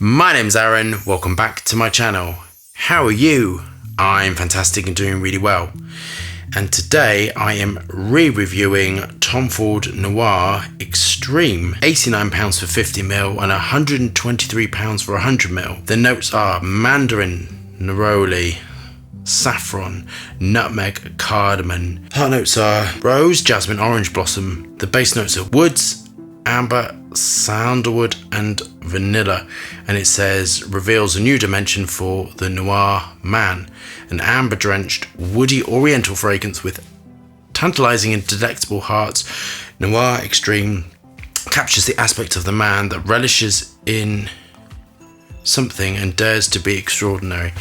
My name's Aaron, welcome back to my channel. How are you? I'm fantastic and doing really well. And today I am re-reviewing Tom Ford Noir Extreme. £89 for 50ml and £123 for 100ml. The notes are mandarin, neroli, saffron, nutmeg, cardamom. Heart notes are rose, jasmine, orange blossom. The base notes are woods, amber, sandalwood and vanilla, and it says reveals a new dimension for the noir man, an amber drenched woody oriental fragrance with tantalizing and delectable hearts. Noir Extreme captures the aspect of the man that relishes in something and dares to be extraordinary.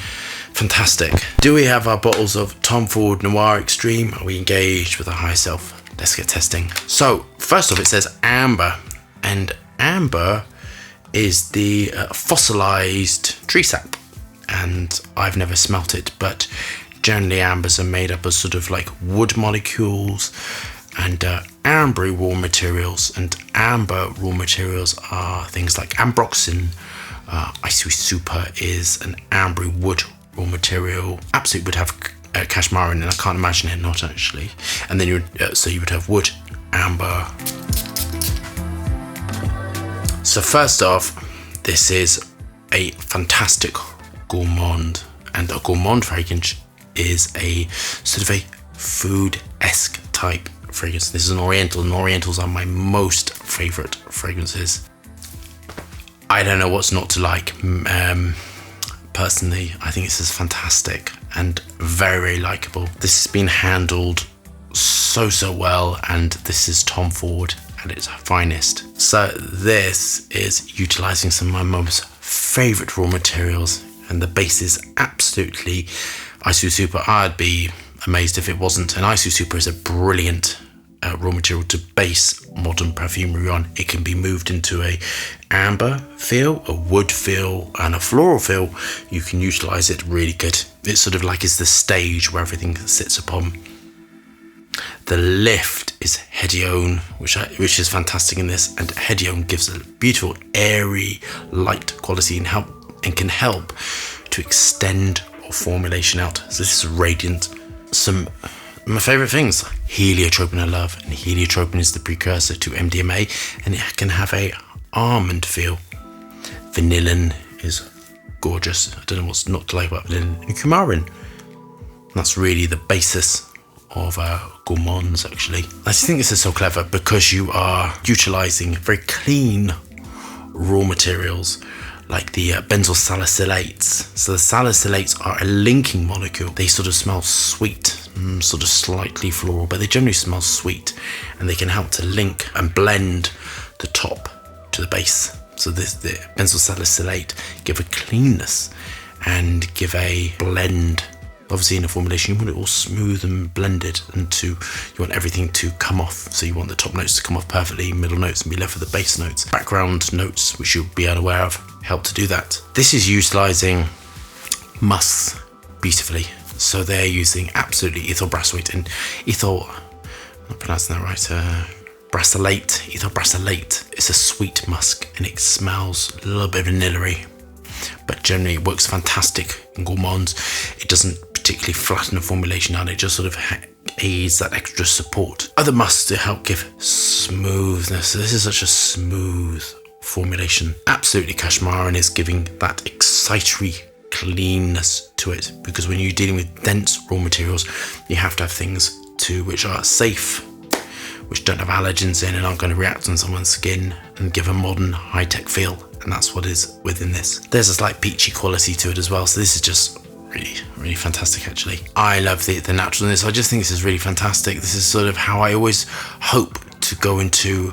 Fantastic. Do we have our bottles of Tom Ford Noir Extreme? Are we engaged with our high self? Let's get testing. So first off, it says amber, and amber is the fossilized tree sap, and I've never smelt it, but generally ambers are made up of sort of like wood molecules and ambery raw materials, and amber raw materials are things like ambroxan. Isu super is an ambery wood raw material. Absolute would have cashmere in, and I can't imagine it not actually. And then you would have wood, amber. So first off, this is a fantastic gourmand, and a gourmand fragrance is a sort of a food-esque type fragrance. This is an oriental, and orientals are my most favorite fragrances. I don't know what's not to like. Personally, I think this is fantastic and very, very likable. This has been handled so well, and this is Tom Ford at its finest. So this is utilizing some of my most favorite raw materials, and the base is absolutely Isu Super. I'd be amazed if it wasn't. And Isu Super is a brilliant raw material to base modern perfumery on. It can be moved into a amber feel, a wood feel and a floral feel. You can utilize it really good. It's sort of like it's the stage where everything sits upon. The lift is Hedione, which is fantastic in this, and Hedione gives a beautiful airy light quality and can help to extend our formulation out. So this is radiant. Some of my favorite things, heliotrope I love, and heliotrope is the precursor to MDMA, and it can have a almond feel. Vanillin is gorgeous. I don't know what's not to like about vanillin. And coumarin, that's really the basis of gourmands actually. I think this is so clever because you are utilizing very clean raw materials like the benzyl salicylates. So the salicylates are a linking molecule. They sort of smell sweet, sort of slightly floral, but they generally smell sweet, and they can help to link and blend the top to the base. So the benzyl salicylate give a cleanness and give a blend. Obviously in a formulation you want it all smooth and blended, and you want everything to come off. So you want the top notes to come off perfectly, middle notes, and be left with the base notes. Background notes, which you'll be unaware of, help to do that. This is utilizing musks beautifully. So they're using absolutely ethyl brassicate and ethyl, I'm not pronouncing that right, brassicate. Ethyl brassicate is a sweet musk, and it smells a little bit vanilla-y, but generally it works fantastic in gourmands. It doesn't particularly flatten the formulation out, it just sort of aids that extra support. Other musks to help give smoothness. This is such a smooth formulation. Absolutely cashmere is giving that excitatory cleanness to it, because when you're dealing with dense raw materials, you have to have things which are safe, which don't have allergens in and aren't going to react on someone's skin and give a modern high-tech feel, and that's what is within this. There's a slight peachy quality to it as well, so this is just really fantastic actually. I love the naturalness. I just think this is really fantastic. This is sort of how I always hope to go into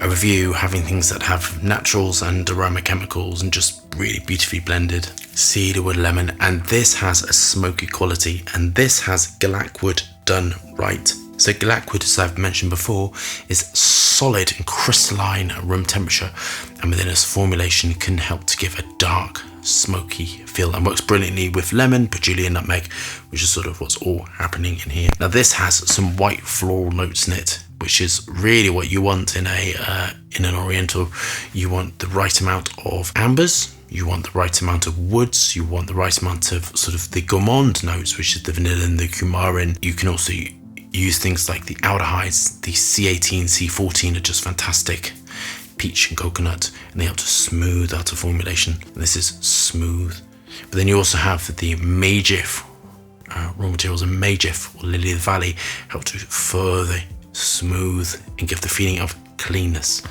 a review, having things that have naturals and aroma chemicals and just really beautifully blended. Cedarwood lemon, and this has a smoky quality, and this has galacwood done right. So galacwood, as I've mentioned before, is solid and crystalline at room temperature, and within its formulation can help to give a dark, smoky feel, and works brilliantly with lemon, patchouli and nutmeg, which is sort of what's all happening in here. Now this has some white floral notes in it, which is really what you want in an oriental. You want the right amount of ambers, You want the right amount of woods. You want the right amount of sort of the gourmand notes, which is the vanilla and the coumarin. You can also use things like the aldehydes. The C18, C14 are just fantastic. Peach and coconut, and they help to smooth out a formulation. And this is smooth. But then you also have the Magif raw materials, and Magif or Lily of the Valley help to further smooth and give the feeling of cleanness.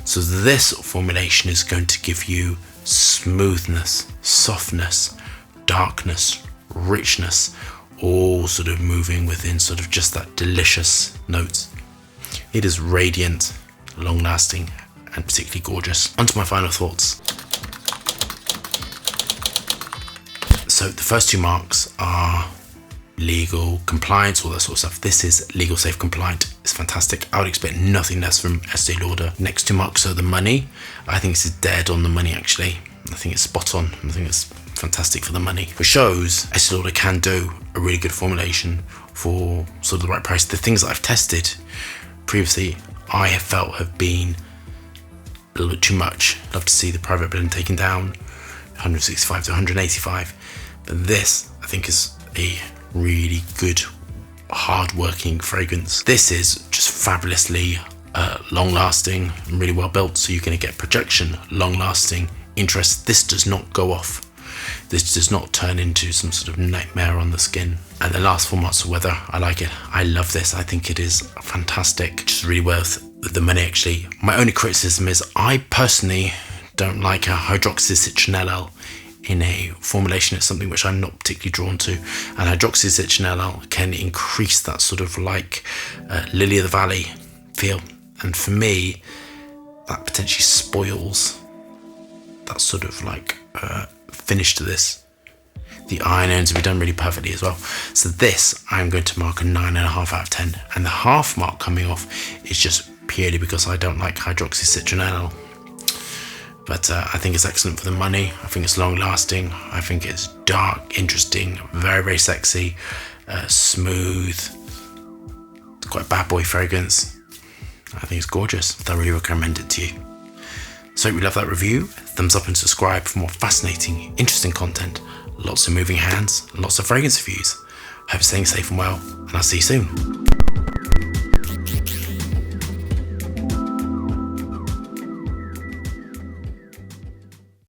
So this formulation is going to give you smoothness, softness, darkness, richness, all sort of moving within sort of just that delicious note. It is radiant, long lasting, and particularly gorgeous. On to my final thoughts. So the first two marks are legal, compliance, all that sort of stuff. This is legal, safe, compliant. It's fantastic. I would expect nothing less from Estee Lauder. Next two marks are the money. I think this is dead on the money, actually. I think it's spot on. I think it's fantastic for the money. For shows, Estee Lauder can do a really good formulation for sort of the right price. The things that I've tested previously, I have felt have been a little bit too much. I'd love to see the private blend taken down, 165 to 185. But this, I think, is a really good, hard-working fragrance. This is just fabulously long-lasting and really well built. So you're going to get projection, long-lasting interest. This does not go off. This does not turn into some sort of nightmare on the skin. And the last 4 months of weather, I like it. I love this. I think it is fantastic. Just really worth the money, actually. My only criticism is I personally don't like a hydroxycitronellal in a formulation. It's something which I'm not particularly drawn to. And hydroxycitronellal can increase that sort of like Lily of the Valley feel. And for me, that potentially spoils that sort of like finish to this. The iron-ons have been done really perfectly as well. So this, I'm going to mark a 9.5 out of 10. And the half mark coming off is just purely because I don't like hydroxycitronellal. But I think it's excellent for the money. I think it's long-lasting. I think it's dark, interesting, very, very sexy, smooth. It's quite a bad boy fragrance. I think it's gorgeous. I really recommend it to you. So if you love that review, thumbs up and subscribe for more fascinating, interesting content. Lots of moving hands, lots of fragrance reviews. Hope you're staying safe and well, and I'll see you soon.